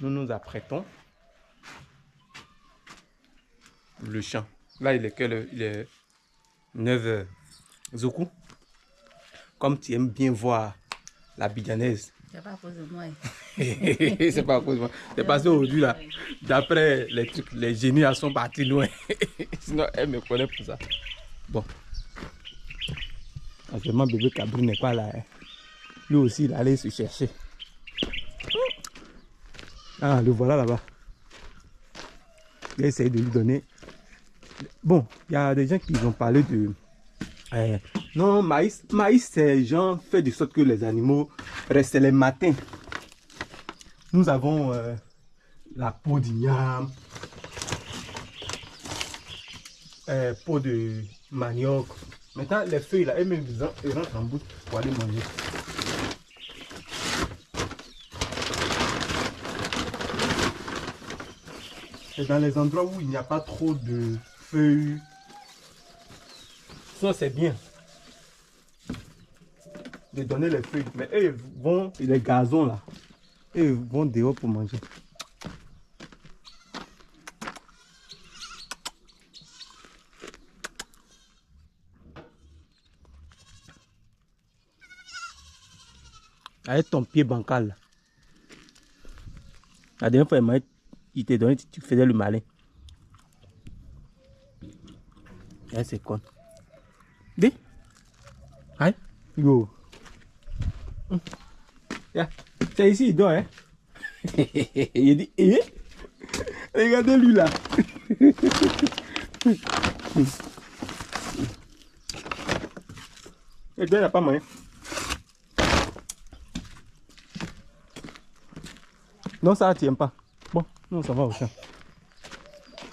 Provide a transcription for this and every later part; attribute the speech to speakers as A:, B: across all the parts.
A: nous nous apprêtons le champ. Là, il est quelle heure? Il est 9h. Zoku, comme tu aimes bien voir la bidjanaise.
B: C'est pas à cause de moi.
A: C'est pas à cause de moi. C'est parce qu'aujourd'hui, là, d'après les trucs, les génies elles sont partis loin. Sinon, elle me connaît pour ça. Bon. Actuellement, bébé Cabri n'est pas là. Hein. Lui aussi, il allait se chercher. Ah, le voilà là-bas. J'ai essayé de lui donner. Bon, il y a des gens qui ont parlé de... non, maïs. Maïs, c'est genre fait de sorte que les animaux restent les matins. Nous avons la peau d'igname, peau de manioc. Maintenant, les feuilles là, elles-mêmes, elles rentrent en bouche pour aller manger. Et dans les endroits où il n'y a pas trop de feuilles, ça c'est bien de donner les feuilles. Mais eux vont, les gazons là, eux vont dehors pour manger. Avec ton pied bancal là. La dernière fois, il te donnait, tu faisais le malin. Eh, c'est con. Dis. Aïe. Yo. Yeah. C'est ici, il dort, hein. Il dit, eh? Regardez lui là. Et bien, il n'a pas moyen. Non, ça ne tient pas. Bon, nous, ça va au champ.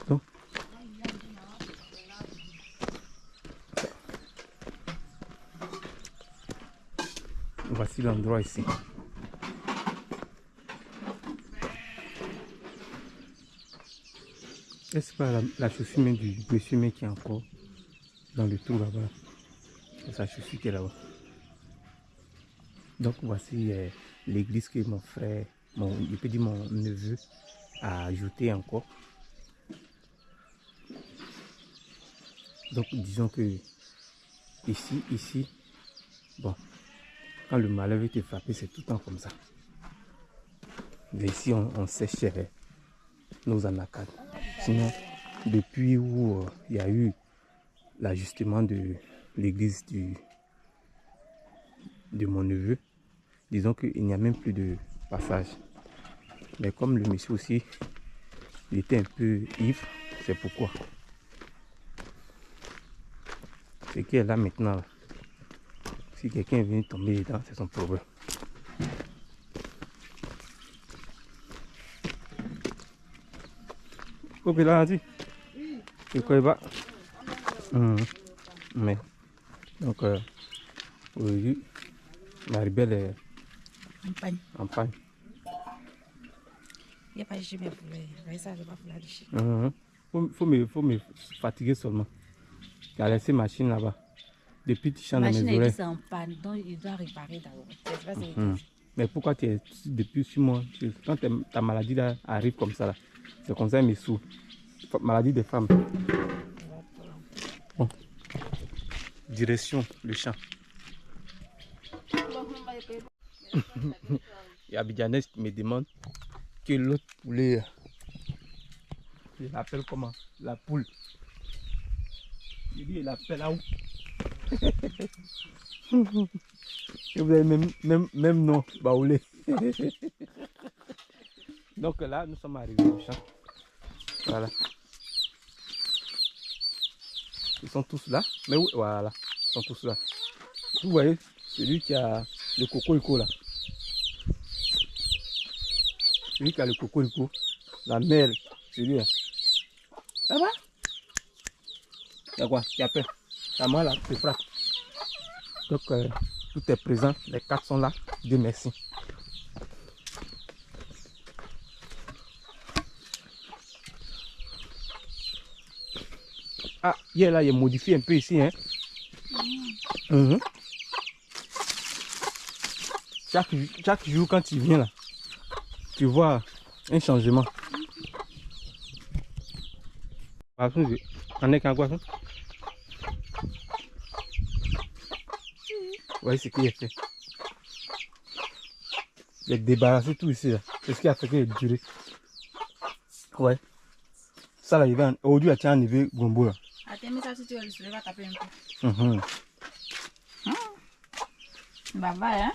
A: Donc. Voici l'endroit ici. Est-ce pas la chaussure du monsieur qui est encore dans le trou là-bas? C'est sa chaussure qui est là-bas. Donc voici l'église que mon frère, je peux dire mon neveu, a ajouté encore. Donc disons que ici, bon, quand le malheur veut te frapper, c'est tout le temps comme ça. Mais ici, on sèche nos anacades. Sinon, depuis où il y a eu l'ajustement de l'église de mon neveu, disons qu'il n'y a même plus de passage. Mais comme le monsieur aussi, il était un peu ivre, c'est pourquoi. Ce qui est là maintenant, là. Si quelqu'un vient tomber dedans, c'est son problème. Ok, là, dit. C'est quoi, bah? Mais, donc, aujourd'hui, Maribel est en panne.
B: Il n'y a pas de chemin pour lui. Ça, je ne vais pas pour la déchirer.
A: Faut me fatiguer seulement. Il a laissé machine là-bas. Depuis tu chantes dans mes oreilles.
B: La machine est en panne, donc il doit réparer d'abord.
A: Mais pourquoi tu es depuis 6 mois? Quand ta maladie là arrive comme ça, c'est comme ça, mes sous. Maladie des femmes. Bon. Direction le champ. Il y a Abidjanais qui me demande que l'autre poulet, il l'appelle comment? La poule. Il dit, il l'appelle là où? Et vous avez même nom, Baoulé. Donc là, nous sommes arrivés au champ. Voilà. Ils sont tous là. Mais oui, voilà. Ils sont tous là. Vous voyez, celui qui a le cocorico là. Celui qui a le cocorico. La mère, celui-là. Ça va? Il y a quoi? Il y a peur. La main là, se frappe. Donc, tout est présent. Les 4 sont là. Dieu merci. Ah, hier là, il est modifié un peu ici. Hein? Chaque jour, quand il vient là, tu vois, Un changement. On est qu'à quoi ça? Ouais, c'est qui est fait. Il a débarrassé tout ici là. C'est ce qui a fait qu'il est duré. Ouais. Ça là, il va aujourd'hui, il a enlevé Gombo là.
B: Attends, mais ça, si tu veux le soulever, va taper un peu. Bah, va, hein.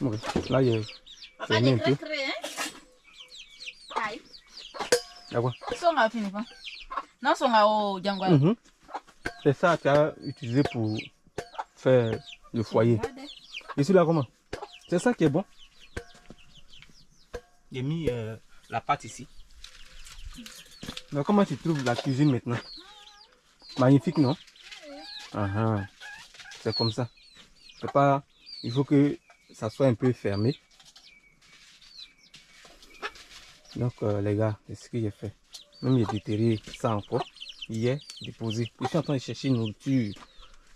A: Ouais. Là, il est.
B: Papa, il est très cré, hein. Aïe.
A: D'accord.
B: Son a fini pas. Non, son a au Django.
A: C'est ça que tu as utilisé pour faire le foyer. Ici là, comment? C'est ça qui est bon. J'ai mis la pâte ici. Donc, comment tu trouves la cuisine maintenant? Magnifique, non? C'est comme ça. C'est pas. Il faut que ça soit un peu fermé. Donc, les gars, c'est ce que j'ai fait. Même j'ai déterré ça encore. Hier, déposé. Je suis en train de chercher une nourriture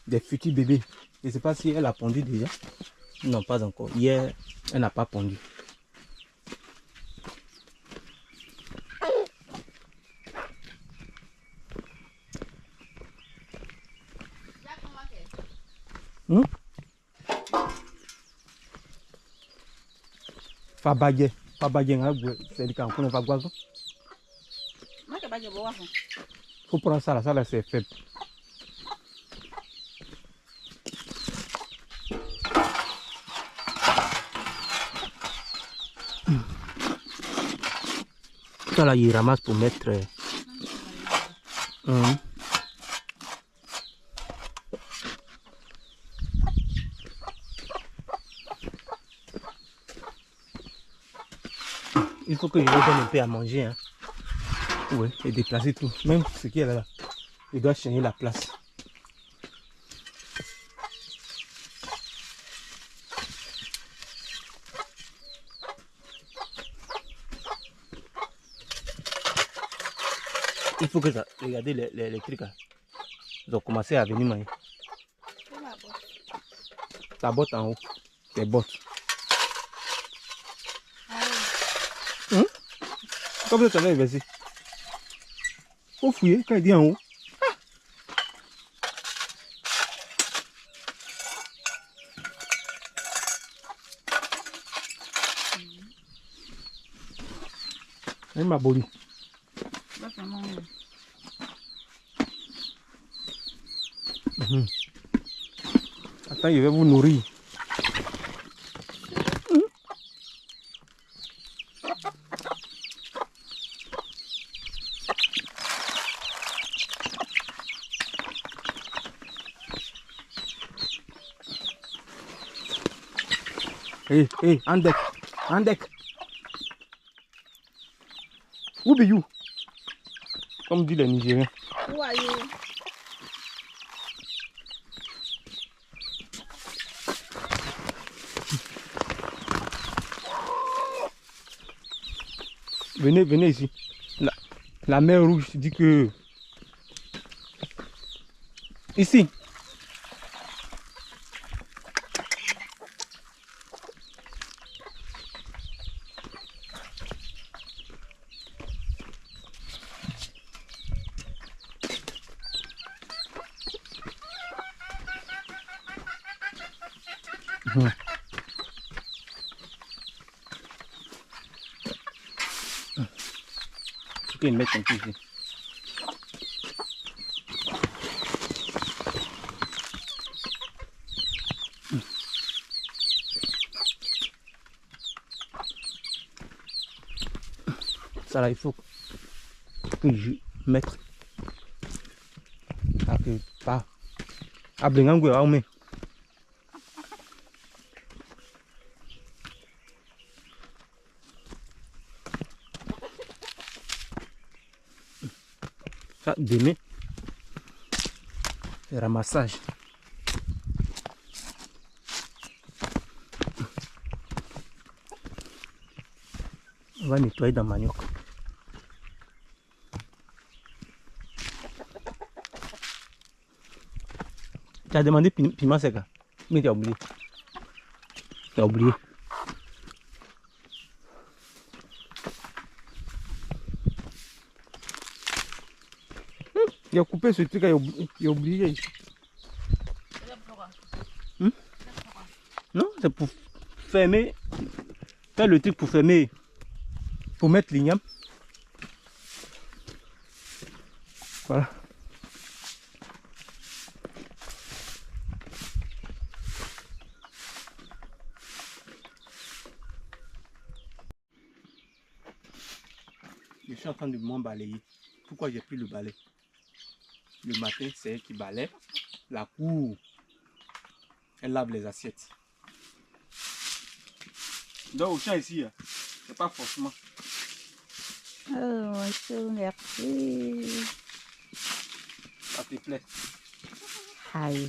A: des futurs bébés. Je ne sais pas si elle a pondu déjà. Non, pas encore. Hier, elle n'a pas pondu. Fabagé, c'est le cas, on ne va pas. Faut prendre ça là c'est faible. Ça là, il ramasse pour mettre. Il faut que je lui donne un peu à manger. Hein. Oui, et déplacer tout. Même ce qui est là, il doit changer la place. Il faut que ça. Regardez les trucs là. Ils ont commencé à venir manger. Ta botte en haut. Tes bottes. Comme ça, tu as inversé. Faut fouiller quand il dit en haut. Elle m'a aboli. Attends, je vais vous nourrir. Hey, on deck. Who be you? Comme dit les Nigériens.
B: Who are you?
A: Venez ici. La mer Rouge dit que... Ici. Tu peux mettre un peu ici. Ça là, il faut que je mette quelque part. Ah, Blingangwe, ah, mais. Ça, demain, c'est ramassage. On va nettoyer dans manioc. Tu as demandé piment sec, mais tu as oublié. Tu as oublié. Il a coupé ce truc, il a oublié. Non, c'est pour fermer. Faire le truc pour fermer. Pour mettre l'igname. Voilà. Je suis en train de m'embalayer. Pourquoi j'ai pris le balai? Le matin, c'est elle qui balaie. La cour, elle lave les assiettes. Donc au champ ici, c'est pas forcément.
B: Oh, monsieur, merci.
A: Ça te plaît?
B: Aïe.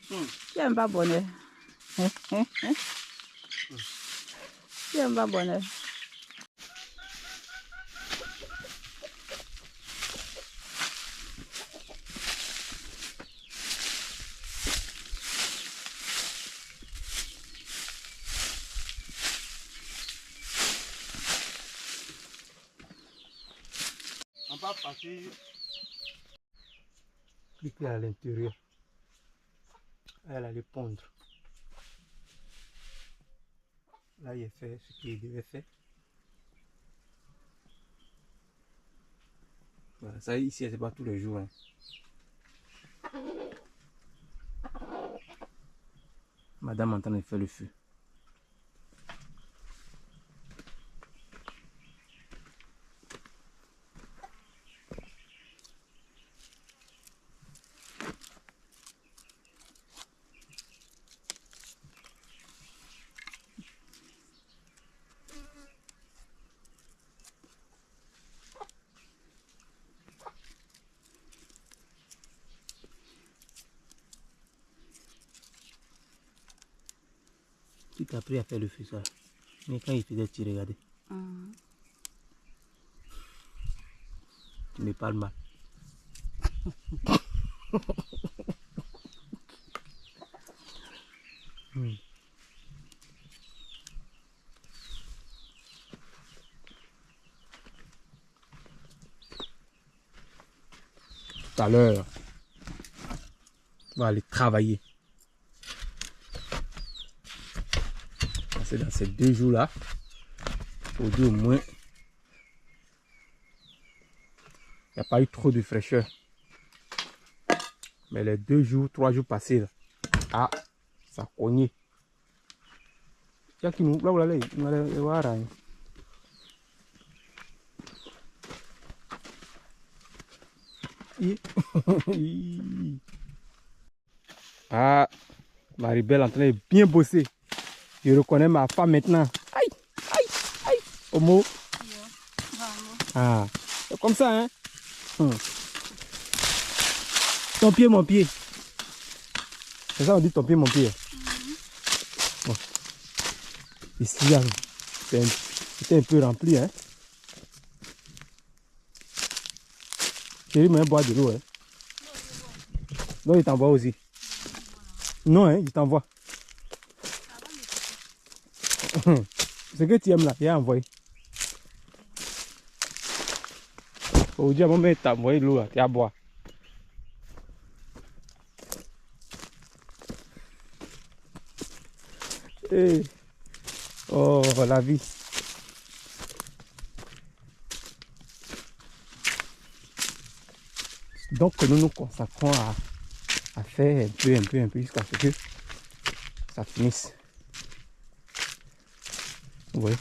B: Tu n'aimes pas bonheur. Tu n'aimes pas bonheur.
A: On va passer. Cliquer à l'intérieur. Elle allait pondre. Là, il a fait ce qu'il devait faire. Voilà, ça ici, c'est pas tous les jours. Hein. Madame est en train de faire le feu. Tu t'as appris à faire le feu, ça. Mais quand il faisait, tu regardais. Tu me parles mal. Tout à l'heure, on va aller travailler. C'est dans ces 2 jours-là, aujourd'hui au moins, il n'y a pas eu trop de fraîcheur. Mais les 2 jours, 3 jours passés, là, ah, ça a cogné. Il y a qui nous, là où là, voilà. Ah, Maribel en train de bien bosser. Je reconnais ma femme maintenant. Aïe, aïe, aïe. Omo. Ah, c'est comme ça, hein. Ton pied, mon pied. C'est ça, on dit ton pied, mon pied. Bon. Ici, là, c'était un peu rempli, hein. Chérie, mais boire de l'eau, hein. Non, il t'envoie aussi. Non, hein, il t'envoie. Ce que tu aimes là, il a envoyé. Aujourd'hui, à mon mec, t'as envoyé de l'eau là, tu as boire. Hey. Oh, la vie. Donc, nous nous consacrons à faire un peu, jusqu'à ce que ça finisse. Vous voyez,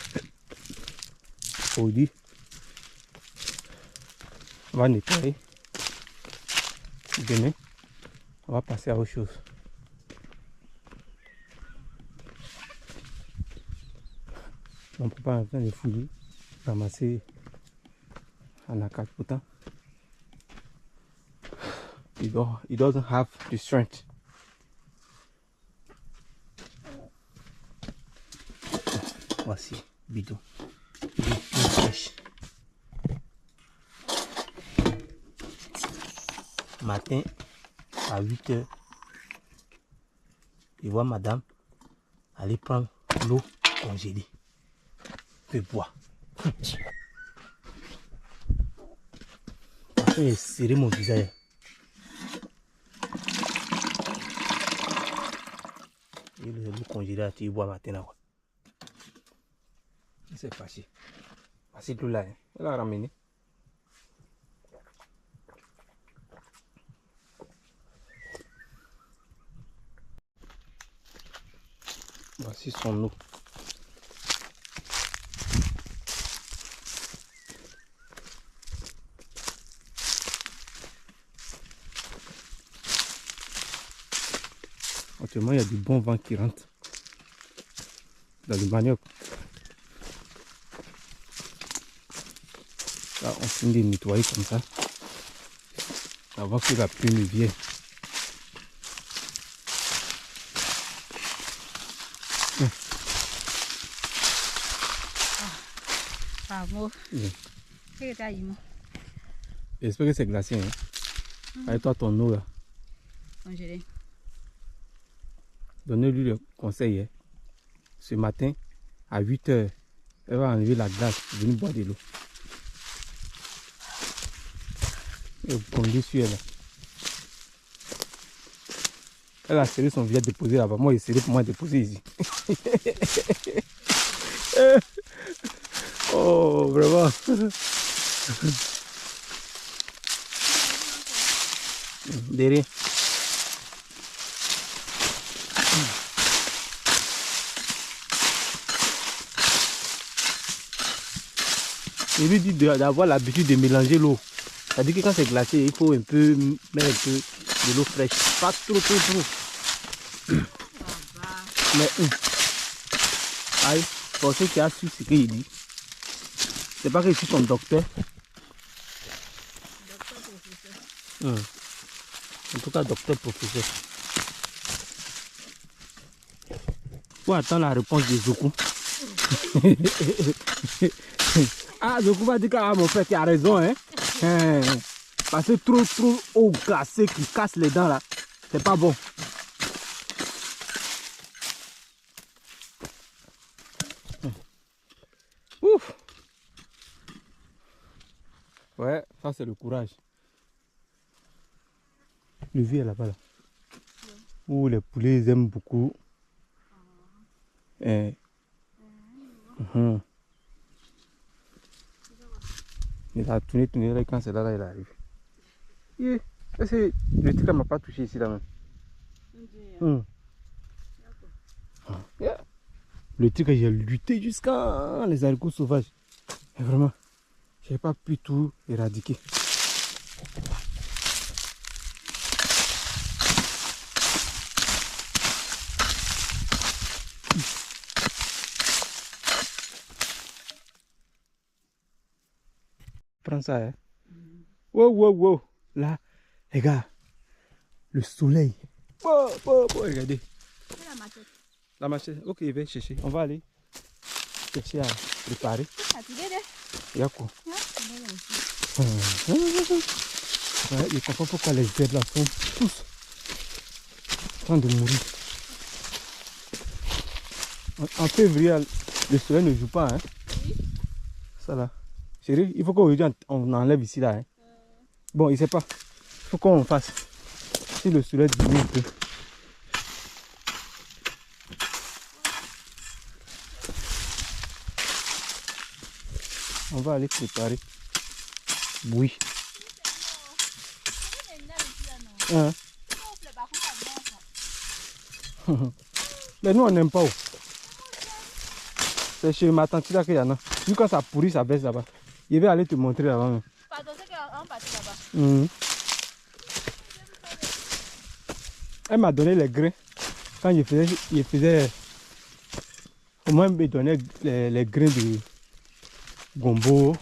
A: aujourd'hui, on va nettoyer. Demain, on va passer à autre chose. Mon papa est en train de fouiller, ramasser un acade pourtant. He doesn't have the strength. Voici, bidon. Bidon fraîche. Matin, à 8 h, je vois madame aller prendre l'eau congelée. Je bois. Après, j'ai serré mon visage. le congélé à tu bois matin là quoi. C'est facile. Facile tout là. Hein. Elle a ramené. Voici son eau. Actuellement, il y a du bon vent qui rentre dans le manioc. Là, on finit de nettoyer comme ça avant que la pluie ne vienne.
B: Bravo.
A: J'espère que c'est glacé. Hein? Avec toi, ton eau là.
B: Congélé.
A: Donnez-lui le conseil. Hein? Ce matin, à 8 h, elle va enlever la glace pour venir boire de l'eau. Et vous sur elle. Elle a serré son vieux déposé là-bas. Moi, il est serré pour moi déposer ici. Oh, vraiment. Derrière. Il lui dit d'avoir l'habitude de mélanger l'eau. C'est-à-dire que quand c'est glacé, il faut un peu mettre un peu de l'eau fraîche. Pas trop. Mais aïe, pour ceux qui a su ce qu'il dit. C'est pas que je suis ton docteur. En tout cas, docteur professeur. Faut attendre la réponse de Zoku. Ah, Zoku va dire que ah, mon frère, tu as raison, hein. Parce que trop eau glacée qui casse les dents là, c'est pas bon. Ouf. Ouais, ça c'est le courage. Le vieux est là-bas là. Où les poulets ils aiment beaucoup. Il a tourné là quand c'est là, il arrive. Yeah. Le truc ne m'a pas touché ici là même. Yeah. Le truc j'ai lutté jusqu'à les haricots sauvages. Et vraiment, j'ai pas pu tout éradiquer. Prends ça, hein. Wow. Là, les gars, le soleil. Regardez.
B: La machette.
A: La machette. Ok, je vais chercher. On va aller chercher à préparer. Yako. Ouais, je comprends pourquoi les herbes là sont tous en train de mourir. En février, le soleil ne joue pas. Hein. Oui. Ça là. Chérie, il faut qu'aujourd'hui on enlève ici là. Hein. Bon, il sait pas. Il faut qu'on fasse. Si le soleil diminue un peu. On va aller préparer. Oui. Hein? Mais nous on n'aime pas. C'est chez ma tante là qu'il y en a. Vu quand ça pourrit, ça baisse là-bas. Je vais aller te montrer là-bas.
B: Pardon, c'est qu'on partit là-bas.
A: Elle m'a donné les grains. Quand je faisais au moins me donner les grains de gombo,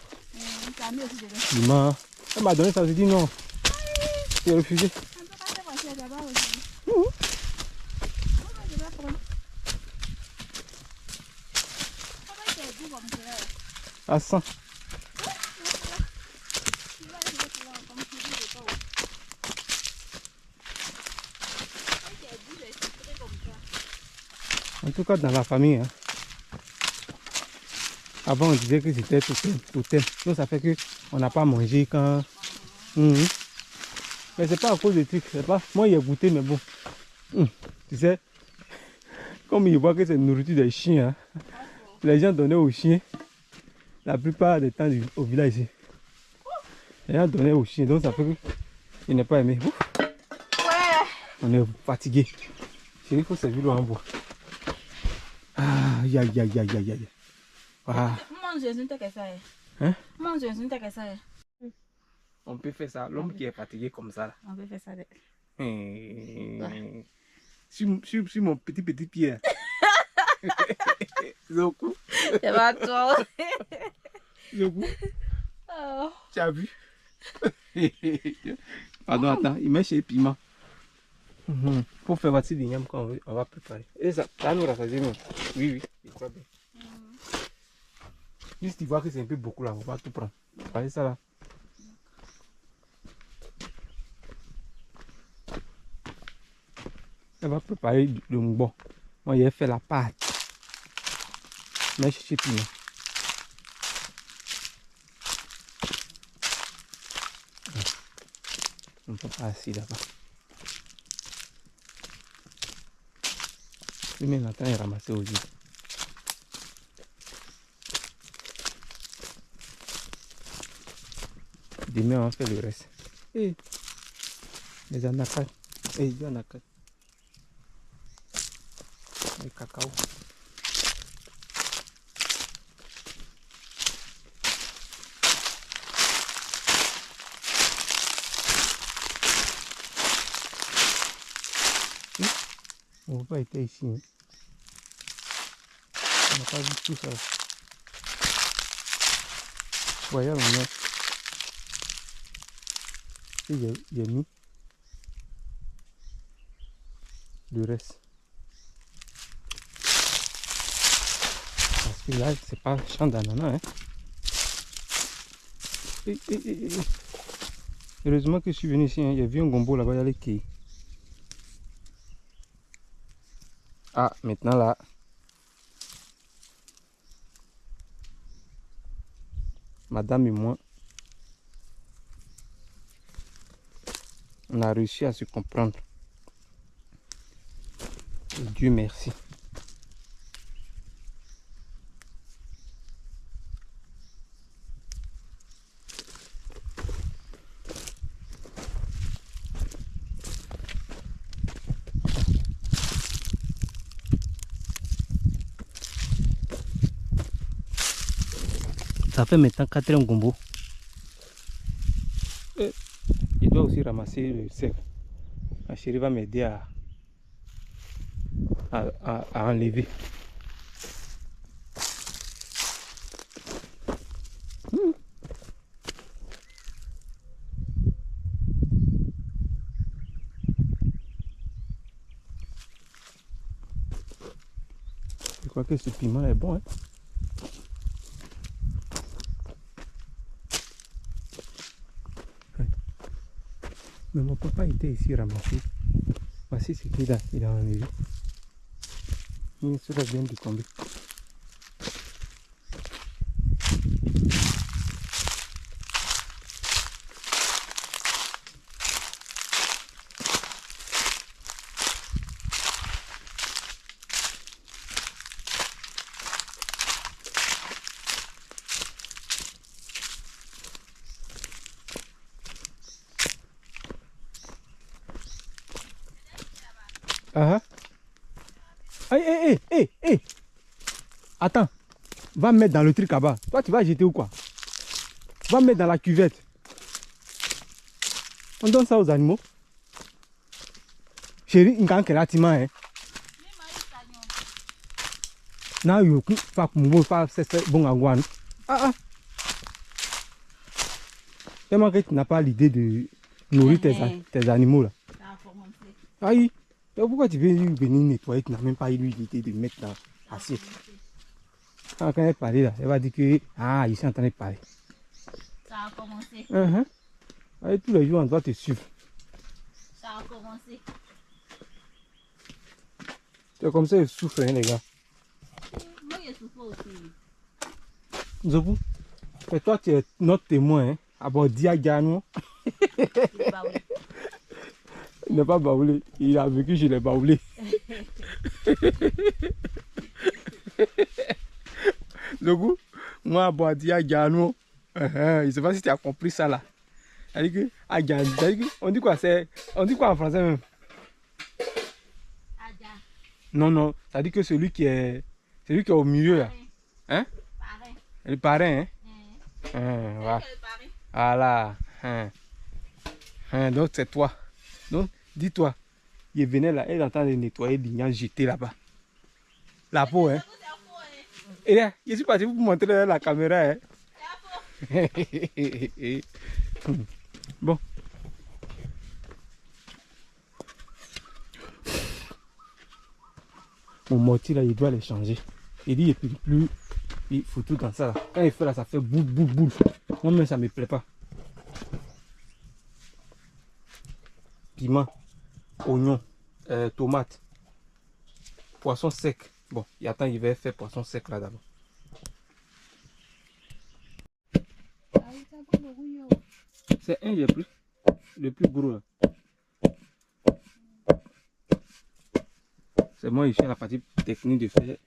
A: piment. Elle m'a donné ça, j'ai dit non. J'ai refusé. À 100. En tout cas, dans la famille, hein. Avant on disait que c'était totem. Donc ça fait qu'on n'a pas mangé quand... Mais c'est pas à cause de trucs. Pas... Moi, il a goûté, mais bon. Tu sais, Comme ils voient que c'est nourriture des chiens, hein, les gens donnaient aux chiens. La plupart des temps au village ici. Les gens donnaient aux chiens, donc ça fait qu'il n'est pas aimé. Ouf.
B: Ouais.
A: On est fatigué. Il faut servir l'eau en bois. Ah, aïe aïe aïe aïe aïe aïe. Ah. Hein? On peut faire ça. L'homme qui est fatigué comme ça. Là.
B: On peut faire ça.
A: Sur mon petit pied. Zoku.
B: C'est pas toi.
A: Zoku.
B: Oh.
A: Tu as vu? Pardon, attends, il met chez les piments. Pour faire partie des yams qu'on va préparer. Et ça nous rassasie, non? Oui, oui, je crois bien. Juste, tu vois que c'est un peu beaucoup là, on va tout prendre. Voyez ça là. Elle va préparer le mbon. Moi, j'ai fait la pâte. Mais je sais plus. On ne peut pas assis là-bas. Je mets la taille ramasser au vide. Demain, on va faire le reste. Et les anacards. Et il y a anacards. Le cacao. On ne va pas être ici. Hein. On n'a pas vu tout ça. Voyez, on a. Il y a mis le reste. Parce que là, c'est pas champ d'ananas. Hein. Heureusement que je suis venu ici. Hein. Il y a vu un gombo là-bas, il y a les quilles. Ah, maintenant là. Madame et moi, on a réussi à se comprendre. Et Dieu merci. Ça fait maintenant 4e gombo. Il doit aussi ramasser le sel. Ma chérie va m'aider à enlever. Je crois que ce piment est bon. Hein? Mais mon papa était ici ramassé. Voici ce qu'il a enlevé. Cela vient de tomber. Ah ah. Hey. Attends. Va me mettre dans le truc là-bas. Toi, tu vas jeter ou quoi? Va me mettre dans la cuvette. On donne ça aux animaux. Chérie, il y a un bâtiment. Hein. Non, il n'y a pas de bon à ah. Tellement que tu n'as pas l'idée de nourrir tes animaux là. Aïe. Pourquoi tu veux venir nettoyer? Tu n'as même pas eu l'idée de mettre dans l'assiette. Quand elle parle là, elle va dire que ah, je suis en train de parler.
B: Ça a commencé.
A: Allez, tous les jours, on doit te suivre.
B: Ça a commencé.
A: C'est comme ça, il souffre, hein, les gars.
B: Moi, je souffre aussi.
A: Zobou, et toi, tu es notre témoin. Hein, à bord Diagano. Il n'est pas baoulé. Il a vécu chez les baoulés. Le goût, moi, Boadi, Agano. Je ne sais pas si tu as compris ça là. C'est-à-dire que, on dit quoi, on dit quoi en français même?
B: Adja.
A: Non, non, ça dit que celui qui est au milieu là. Hein?
B: Parrain.
A: Le parrain, hein? Voilà.
B: C'est le parrain.
A: Voilà. Donc c'est toi. Donc, dis-toi, il venait là, il est en train de nettoyer l'igname jeté là-bas. La peau, hein?
B: C'est un faux, hein.
A: Et là, je suis parti pour vous montrer la caméra, hein?
B: C'est un faux.
A: Bon. Mon mortier là, il doit les changer. Il dit, il ne plus, il faut tout dans ça là. Quand il fait là, ça fait boule, boule, boule. Moi-même, ça ne me plaît pas. Piment, oignon, tomate, poisson sec. Bon, il attend, il va faire poisson sec là d'abord. C'est un des plus, le plus gros là. C'est moi ici la partie technique de faire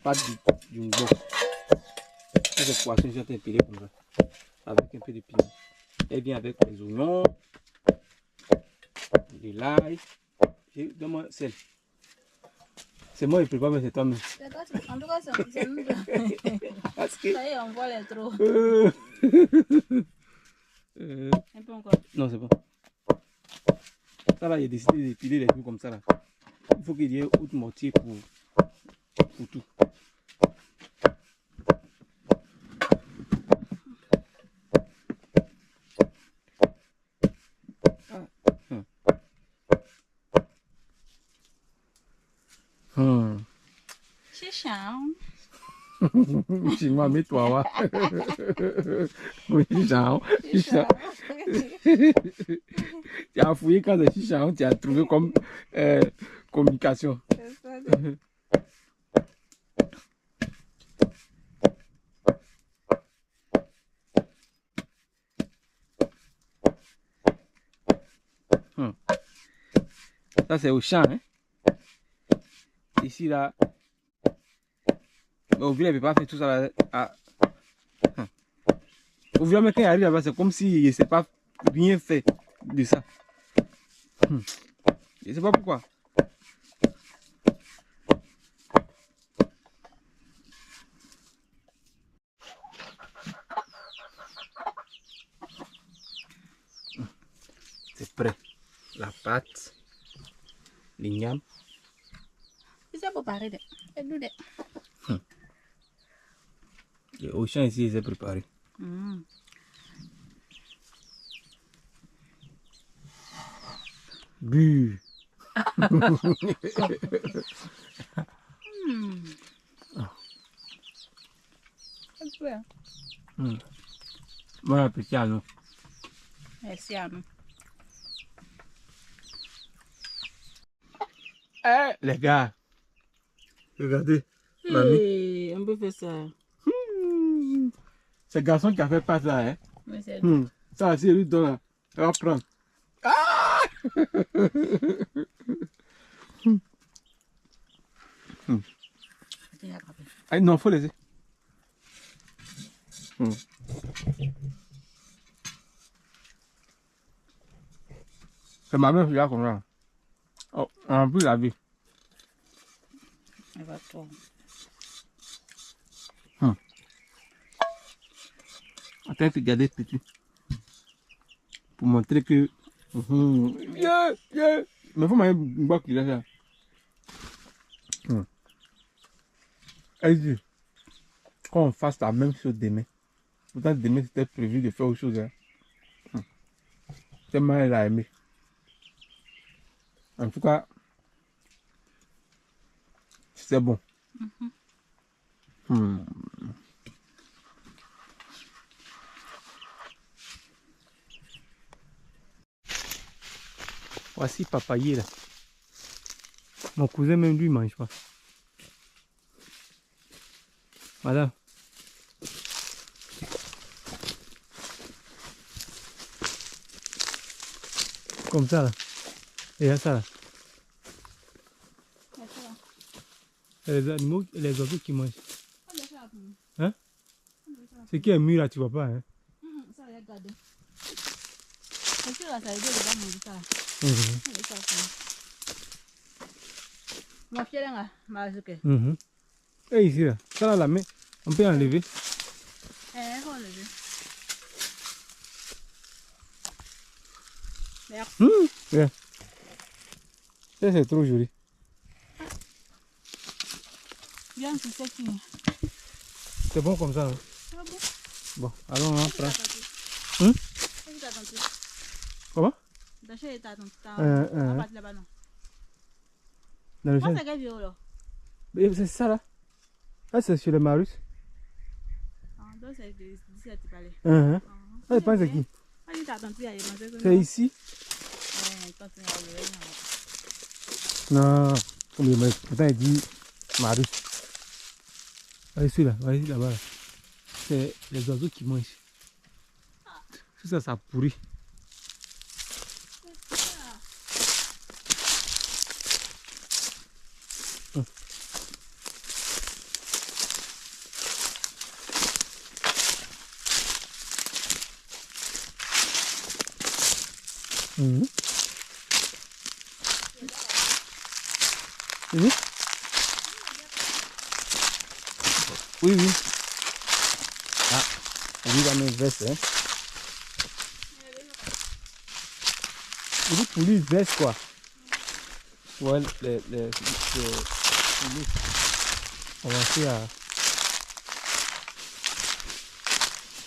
A: pâte du ngbo. C'est poisson, j'ai empilé comme ça. Avec un peu de piment. Elle vient avec les oignons, de l'ail. Donne-moi celle. C'est moi qui prépare, mais c'est toi-même.
B: En tout cas, c'est nous.
A: Parce que...
B: Ça y est, on voit les trous. Un peu encore.
A: Non, c'est bon. Ça là, il a décidé d'épiler les trucs comme ça là. Il faut qu'il y ait autre mortier pour tout.
B: Chichon.
A: Chinois, mets-toi, ouais. Oui, chichon. Chichon. Tu as fouillé quand c'est chichon, tu as trouvé comme communication.
B: C'est ça.
A: Ça, c'est au champ, hein. Ici, là. Au village, il ne peut pas faire tout ça là. Au village, quand il arrive là-bas, c'est comme s'il ne sait pas rien fait de ça. Je ne sais pas pourquoi. C'est prêt. La pâte, l'igname.
B: C'est pour parler de. C'est nous de.
A: Et au champ ici, c'est préparé. Bu. Bon appétit à nous.
B: Merci à nous.
A: Les gars, regardez, mamie.
B: Hey, on peut faire ça.
A: C'est le garçon qui a fait pas ça, hein.
B: Oui, c'est
A: Ça, si lui donne, elle va prendre. Ah! Ah, non, faut laisser. C'est ma mère qui a comme ça. Oh, on a plus la vie.
B: Elle va toi.
A: Attends, regardez petit. Pour montrer que... Yeah. Mais il faut m'aller boire qu'il a ça. Elle dit qu'on fasse la même chose demain. Pourtant, demain, c'était prévu de faire autre chose. Hein. Tellement elle a aimé. En tout cas, c'est bon. Voici papaye là. Mon cousin même lui mange pas. Voilà. Comme ça là. Et là ça là. Les animaux, les oiseaux qui mangent. Hein? Ce qui est mûr là, tu vois pas, hein?
B: Ça, regarde. C'est sûr, là, ça veut dire que les manger ça. Mon fier là, ma zuke.
A: Et ici, là, ça là, la main, on peut enlever.
B: On enlever.
A: Yeah. Ça, c'est trop joli.
B: Bien, c'est ça qui.
A: C'est bon comme ça, hein?
B: Ah bon?
A: Bon, allons, on prend. Comment? Dans le chêne. C'est ça là. Ah, c'est sur le Marus.
B: Donc c'est d'ici à tu parlais.
A: Ah, je pense c'est qui? C'est ici? Non, comme il m'a pourtant il dit Marus. Allez, celui-là, vas-y là-bas. Là. C'est les oiseaux qui mangent. Tout ça, ça pourrit. Oui. Oui, oui. Ah, on dit dans mes vestes, hein. Il dit pour lui, veste quoi. Ouais, les on va faire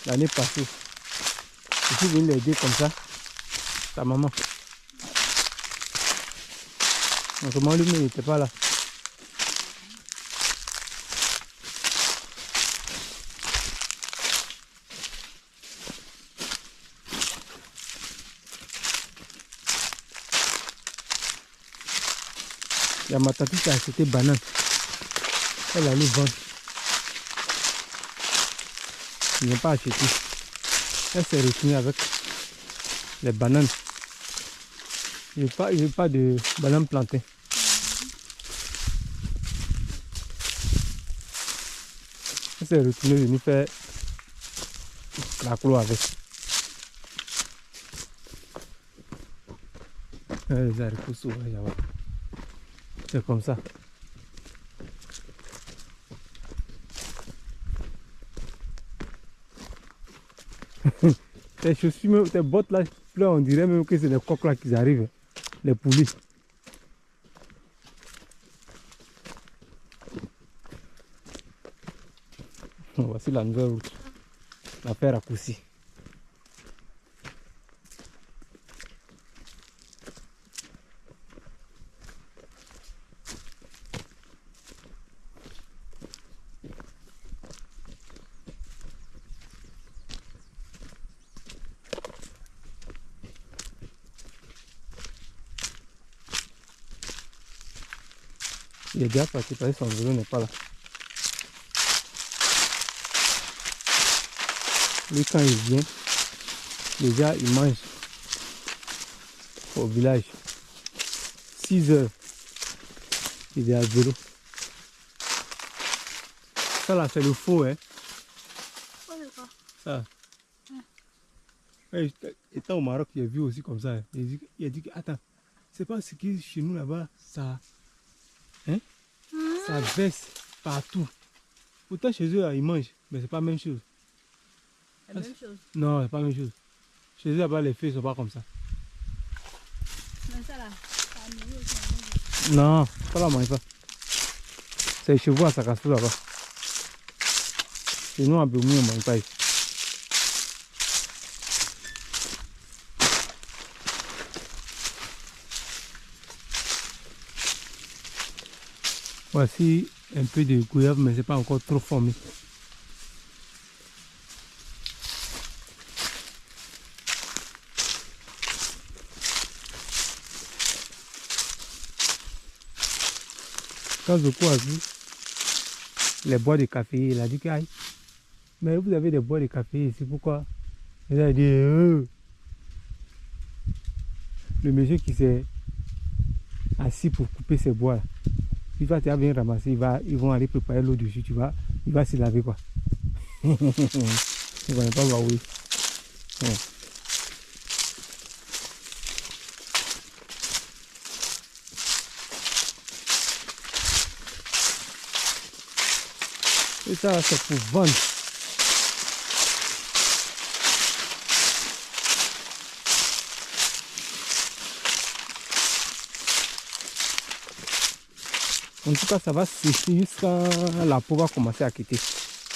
A: l'année passée. Je suis venu l'aider comme ça. Ta maman. Autrement, lui, il n'était pas là. Il y a ma tante qui a acheté banane. Elle allait vendre. Ils n'ont pas acheté. Elle s'est retenue avec les bananes. Il n'y a pas de bananes plantées. Elle s'est retenue de nous faire la clou avec. Les haricots sauvages là-bas. C'est comme ça. Tes chaussures, tes bottes là, on dirait même que c'est des coqs là qui arrivent. Les poulies. Voici la nouvelle route. La faire raccourci. Il est déjà parti parce que son vélo n'est pas là. Lui quand il vient, déjà il mange au village. 6 heures, il est à vélo. Ça là c'est le faux hein. Ça. Étant au Maroc, il a vu aussi comme ça. Il a dit que attends, c'est pas ce qui est chez nous là-bas, ça. Hein? Ça verse partout. Pourtant chez eux là, ils mangent, mais c'est pas la même chose.
B: C'est la même chose.
A: Non, c'est pas la même chose. Chez eux là-bas, les feuilles sont pas comme ça.
B: Mais ça là, ça a nourri aussi.
A: Non, ça là, mange pas. C'est chez vous à Sakassou là-bas. Chez nous à Béoumi, on mange pas ici. Voici un peu de goyave, mais c'est pas encore trop formé. Quand Zoko a vu les bois de café, il a dit qu'aïe, mais vous avez des bois de café ici, pourquoi? Il a dit, le monsieur qui s'est assis pour couper ses bois, Viva, tu as bien ramassé, ils vont aller préparer l'eau dessus, tu vois. Il va se laver quoi. Il ne va pas voir, oui. Ouais. Et ça, c'est pour vendre. En tout cas, ça va sécher jusqu'à la peau va commencer à quitter.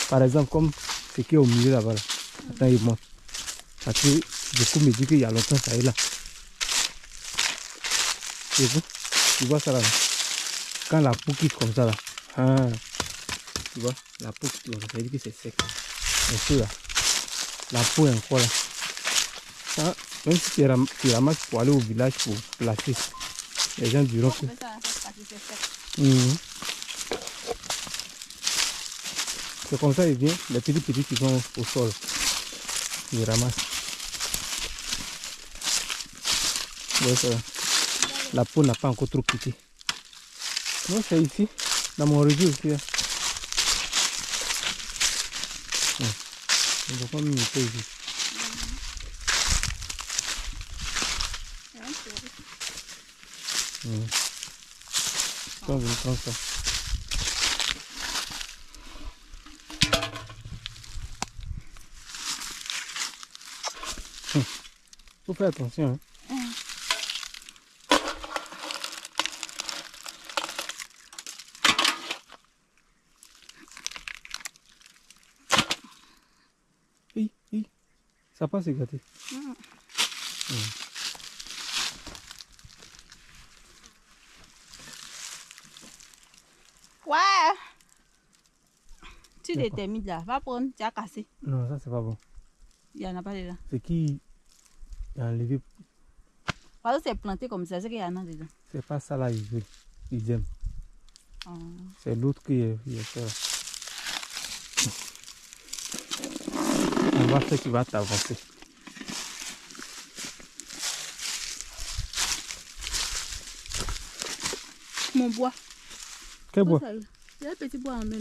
A: Par exemple, comme ce qui est au milieu là-bas. Là. Attends, il monte. Parce que beaucoup me disent qu'il y a longtemps, ça est là. C'est bon? Tu vois ça là? Quand la peau quitte comme ça là. Ah, tu vois? La peau quitte comme ça, ça veut dire que c'est sec. Un peu là. La peau est encore là. Ça, même si tu ramasses pour aller au village pour placer, les gens diront que... C'est comme ça, il vient, les petits qui sont au sol, ils ramassent. Ouais, ça, la peau n'a pas encore trop quitté. Non, c'est ici, dans mon région aussi. Là. On va pas me mettre ici. Quand je prends ça. Faut faire attention. Hein. Hi. Ça passe gâté.
B: Ouais. Tu détermines là, va prendre, tu as cassé.
A: Non, ça c'est pas bon.
B: Il n'y en a pas dedans.
A: C'est qui a enlevé.
B: Parce que c'est planté comme ça, c'est qu'il y en a dedans.
A: C'est pas ça là, ils aiment. C'est l'autre qui est fait là. On va faire qu'il va t'avancer.
B: Mon bois.
A: Quel bois?
B: Il y a un petit bois en main.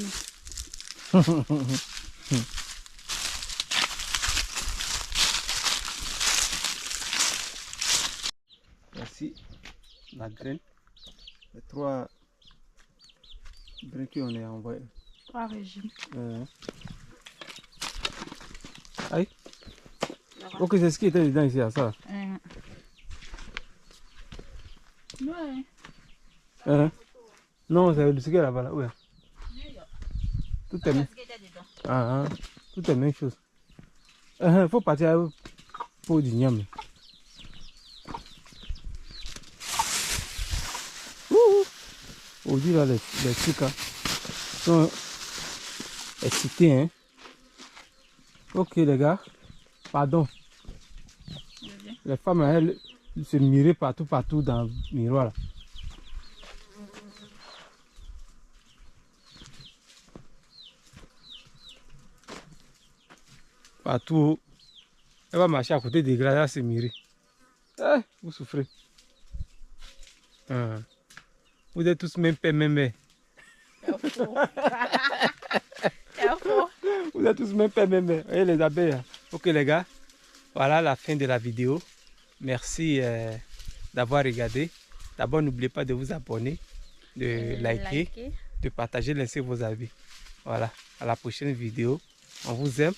A: Voici la graine. Les 3 graines qu'on a envoyées.
B: 3 régimes.
A: Aïe. Ok, c'est ce qui était dedans ici, à ça.
B: Ouais.
A: Non, c'est ce qui est là-bas. Là. Ouais. Tout est même. Tout est même chose. Il faut partir pour du niam. Aujourd'hui, là, les trucs hein, sont excités. Hein. Ok, les gars. Pardon. Les femmes, elles se mirent partout dans le miroir. Là. Partout. Elle va marcher à côté des glaces, elle se mirer. Vous souffrez. Vous êtes tous même père, même mère. Vous êtes tous même père, même mère. Voyez les abeilles. Ok les gars, voilà la fin de la vidéo. Merci d'avoir regardé. D'abord, n'oubliez pas de vous abonner, de liker, de partager, laisser vos avis. Voilà, à la prochaine vidéo. On vous aime.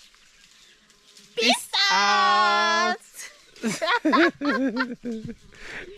B: Peace out.